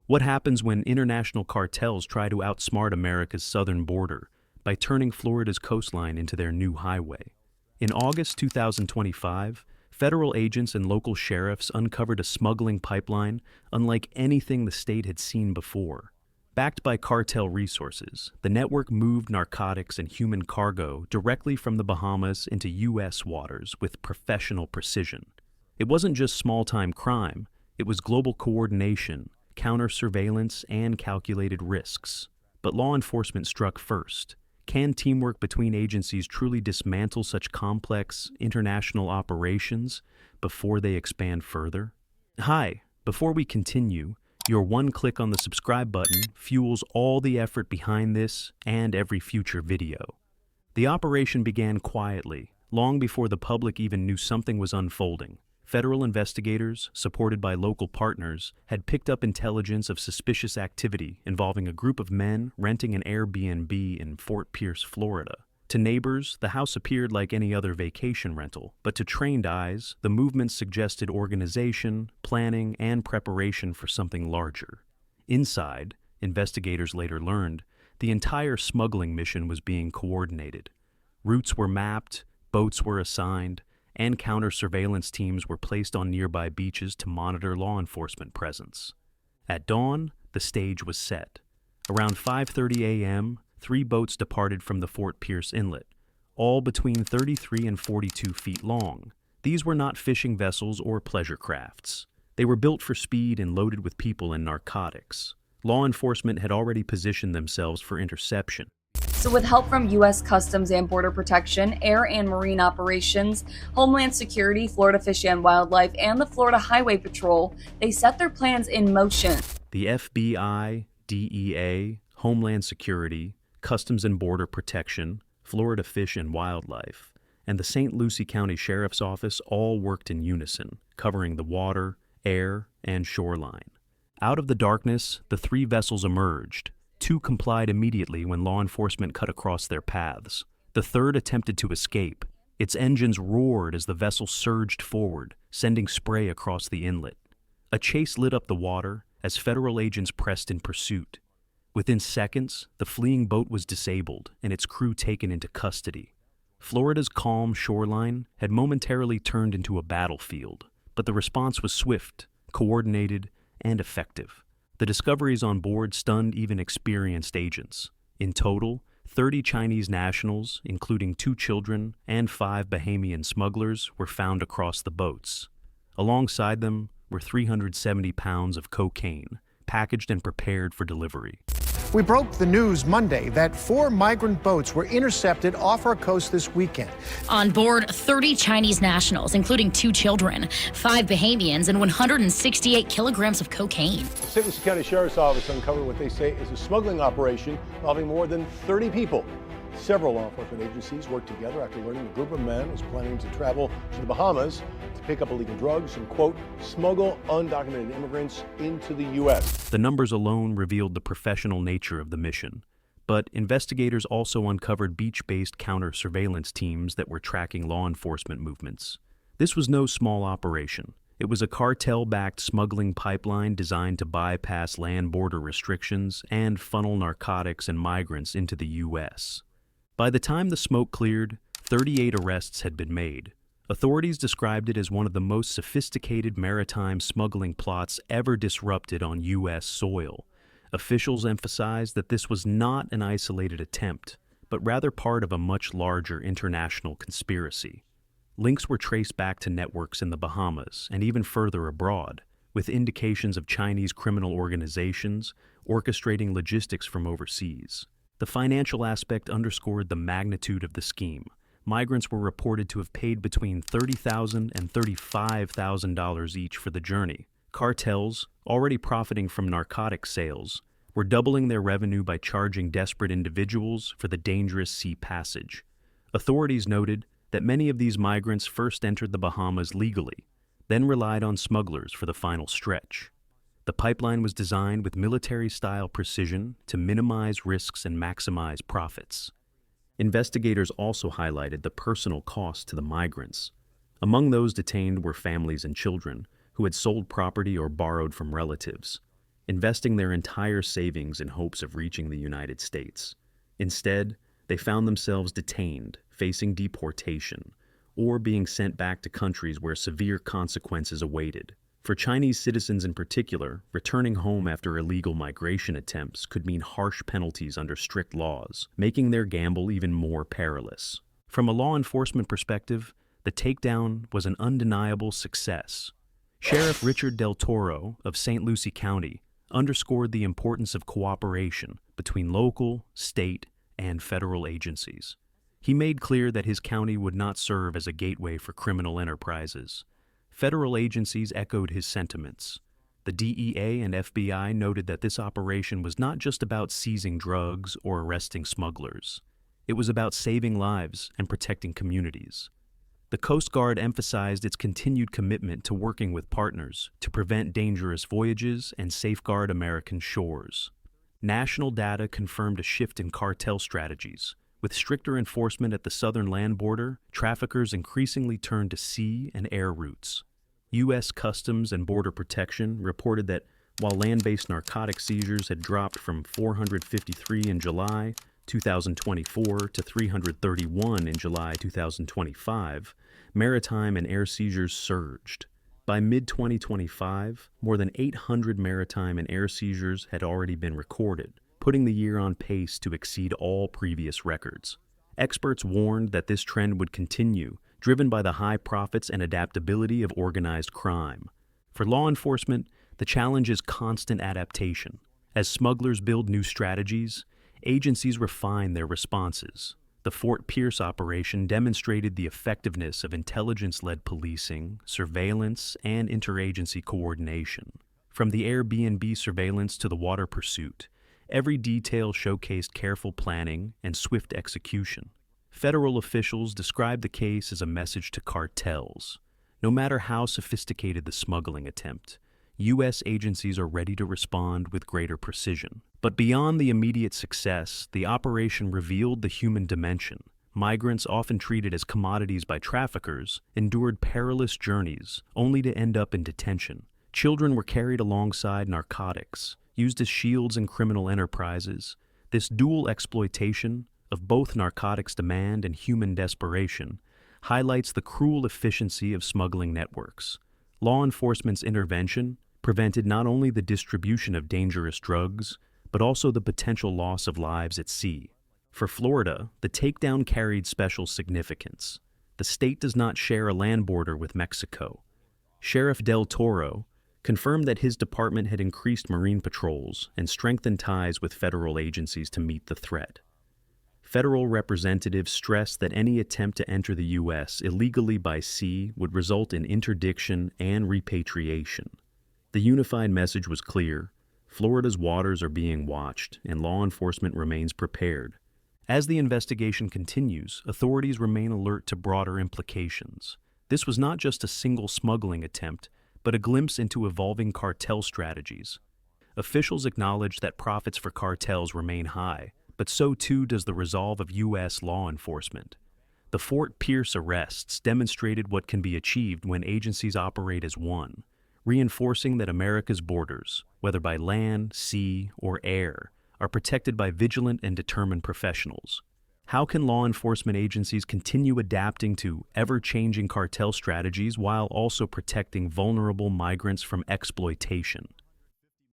What happens when international cartels try to outsmart America's southern border by turning Florida's coastline into their new highway? In August 2025, federal agents and local sheriffs uncovered a smuggling pipeline unlike anything the state had seen before. Backed by cartel resources, the network moved narcotics and human cargo directly from the Bahamas into U.S. waters with professional precision. It wasn't just small-time crime, it was global coordination, counter-surveillance, and calculated risks. But law enforcement struck first. Can teamwork between agencies truly dismantle such complex international operations before they expand further? Hi, before we continue, your one click on the subscribe button fuels all the effort behind this and every future video. The operation began quietly, long before the public even knew something was unfolding. Federal investigators, supported by local partners, had picked up intelligence of suspicious activity involving a group of men renting an Airbnb in Fort Pierce, Florida. To neighbors, the house appeared like any other vacation rental, but to trained eyes, the movement suggested organization, planning, and preparation for something larger. Inside, investigators later learned, the entire smuggling mission was being coordinated. Routes were mapped, boats were assigned, and counter-surveillance teams were placed on nearby beaches to monitor law enforcement presence. At dawn, the stage was set. Around 5:30 a.m., 3 boats departed from the Fort Pierce Inlet, all between 33 and 42 feet long. These were not fishing vessels or pleasure crafts. They were built for speed and loaded with people and narcotics. Law enforcement had already positioned themselves for interception. So with help from U.S. Customs and Border Protection, Air and Marine Operations, Homeland Security, Florida Fish and Wildlife, and the Florida Highway Patrol, they set their plans in motion. The FBI, DEA, Homeland Security, Customs and Border Protection, Florida Fish and Wildlife, and the St. Lucie County Sheriff's Office all worked in unison, covering the water, air, and shoreline. Out of the darkness, the 3 vessels emerged. 2 complied immediately when law enforcement cut across their paths. The 3rd attempted to escape. Its engines roared as the vessel surged forward, sending spray across the inlet. A chase lit up the water as federal agents pressed in pursuit. Within seconds, the fleeing boat was disabled and its crew taken into custody. Florida's calm shoreline had momentarily turned into a battlefield, but the response was swift, coordinated, and effective. The discoveries on board stunned even experienced agents. In total, 30 Chinese nationals, including 2 children and 5 Bahamian smugglers, were found across the boats. Alongside them were 370 pounds of cocaine, packaged and prepared for delivery. We broke the news Monday that 4 migrant boats were intercepted off our coast this weekend. On board, 30 Chinese nationals, including 2 children, 5 Bahamians, and 168 kilograms of cocaine. The St. Lucie County Sheriff's Office uncovered what they say is a smuggling operation involving more than 30 people. Several law enforcement agencies worked together after learning a group of men was planning to travel to the Bahamas to pick up illegal drugs and, quote, smuggle undocumented immigrants into the U.S. The numbers alone revealed the professional nature of the mission, but investigators also uncovered beach-based counter-surveillance teams that were tracking law enforcement movements. This was no small operation. It was a cartel-backed smuggling pipeline designed to bypass land border restrictions and funnel narcotics and migrants into the U.S. By the time the smoke cleared, 38 arrests had been made. Authorities described it as one of the most sophisticated maritime smuggling plots ever disrupted on U.S. soil. Officials emphasized that this was not an isolated attempt, but rather part of a much larger international conspiracy. Links were traced back to networks in the Bahamas and even further abroad, with indications of Chinese criminal organizations orchestrating logistics from overseas. The financial aspect underscored the magnitude of the scheme. Migrants were reported to have paid between $30,000 and $35,000 each for the journey. Cartels, already profiting from narcotic sales, were doubling their revenue by charging desperate individuals for the dangerous sea passage. Authorities noted that many of these migrants first entered the Bahamas legally, then relied on smugglers for the final stretch. The pipeline was designed with military-style precision to minimize risks and maximize profits. Investigators also highlighted the personal cost to the migrants. Among those detained were families and children who had sold property or borrowed from relatives. investing their entire savings in hopes of reaching the United States. Instead, they found themselves detained, facing deportation, or being sent back to countries where severe consequences awaited. For Chinese citizens in particular, returning home after illegal migration attempts could mean harsh penalties under strict laws, making their gamble even more perilous. From a law enforcement perspective, the takedown was an undeniable success. Sheriff Richard Del Toro of St. Lucie County underscored the importance of cooperation between local, state, and federal agencies. He made clear that his county would not serve as a gateway for criminal enterprises. Federal agencies echoed his sentiments. The DEA and FBI noted that this operation was not just about seizing drugs or arresting smugglers. It was about saving lives and protecting communities. The Coast Guard emphasized its continued commitment to working with partners to prevent dangerous voyages and safeguard American shores. National data confirmed a shift in cartel strategies. With stricter enforcement at the southern land border, traffickers increasingly turned to sea and air routes. U.S. Customs and Border Protection reported that while land-based narcotic seizures had dropped from 453 in July 2024 to 331 in July 2025, maritime and air seizures surged. By mid-2025, more than 800 maritime and air seizures had already been recorded, putting the year on pace to exceed all previous records. Experts warned that this trend would continue, driven by the high profits and adaptability of organized crime. For law enforcement, the challenge is constant adaptation. As smugglers build new strategies, agencies refine their responses. The Fort Pierce operation demonstrated the effectiveness of intelligence-led policing, surveillance, and interagency coordination. From the Airbnb surveillance to the water pursuit, every detail showcased careful planning and swift execution. Federal officials described the case as a message to cartels. No matter how sophisticated the smuggling attempt, U.S. agencies are ready to respond with greater precision. But beyond the immediate success, the operation revealed the human dimension. Migrants, often treated as commodities by traffickers, endured perilous journeys, only to end up in detention. Children were carried alongside narcotics, used as shields in criminal enterprises. This dual exploitation of both narcotics demand and human desperation highlights the cruel efficiency of smuggling networks. Law enforcement's intervention prevented not only the distribution of dangerous drugs, but also the potential loss of lives at sea. For Florida, the takedown carried special significance. The state does not share a land border with Mexico. Sheriff Del Toro confirmed that his department had increased marine patrols and strengthened ties with federal agencies to meet the threat. Federal representatives stressed that any attempt to enter the U.S. illegally by sea would result in interdiction and repatriation. The unified message was clear: Florida's waters are being watched, and law enforcement remains prepared. As the investigation continues, authorities remain alert to broader implications. This was not just a single smuggling attempt, but a glimpse into evolving cartel strategies. Officials acknowledge that profits for cartels remain high, but so too does the resolve of U.S. law enforcement. The Fort Pierce arrests demonstrated what can be achieved when agencies operate as one, reinforcing that America's borders, whether by land, sea, or air, are protected by vigilant and determined professionals. How can law enforcement agencies continue adapting to ever-changing cartel strategies while also protecting vulnerable migrants from exploitation?